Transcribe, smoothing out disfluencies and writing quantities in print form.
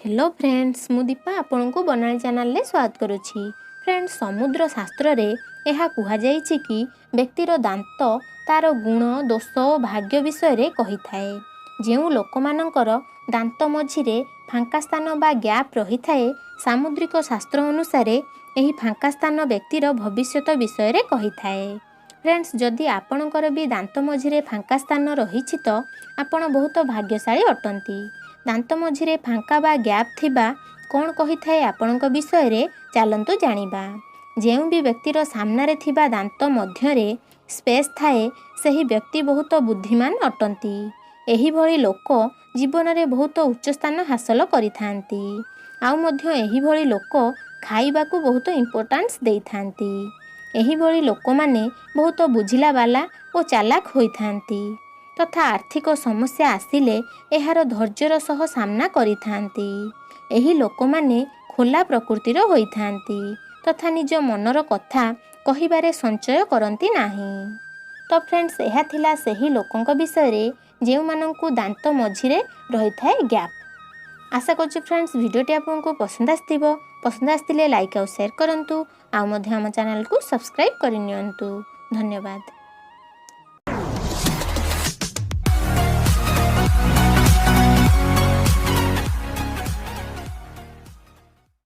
Hello friends, मु दीपा आपण को बनाली चैनल ले स्वागत करुछि। फ्रेंड्स, समुद्र शास्त्र रे यह कुहा जाइछि कि व्यक्तिर दांत तार गुण दोष भाग्य विषय रे कहि थाए। जेउ लोकमानंकर दांत मझिरे फांका स्थान बा गैप रही थाए, सामुद्रिक शास्त्र अनुसार एही फांका स्थान व्यक्तिर भविष्यत विषय रे कहि थाए। फ्रेंड्स, जदि आपणकर भी दांत मझिरे फांका स्थान रहिछि तो आपण बहुत भाग्यशाली अटंती। दांत मझिरे फांका बा गैप थिबा कौन कही थाए आपणक विषय रे चलंतु जानिबा। जेउ भी व्यक्तिर सामने थिबा दांत मध्यरे स्पेस थाए, सही व्यक्ति बहुत बुद्धिमान अटंती। एही भली लोक जीवन रे बहुत उच्च स्थान हासिल करिथांती। आउ मध्य एही भली लोक खाइबा को बहुत इंपोर्टेंस देइथांती। एही भली लोक माने बहुत बुझिला वाला और चालाक होइथांती तथा आर्थिक समस्या आसिले एहार धैर्यर सह सामना करिथांती। एही लोक माने खोला प्रकृतिर होइथांती तथा निज मनर कथा कहिबारे संचय करंती नाही। तो फ्रेंड्स, एहा थिला सेही लोकंक विषय रे जेउ मानंकु दांत मझिरे रही थाए गैप। आशा करछु फ्रेंड्स वीडियोटी आपको पसंद आस्थिबो। पसंद आस्थिले लाइक और शेयर करंतु। आ मध्य हम चैनल को सब्सक्राइब करि नियंतु। धन्यवाद।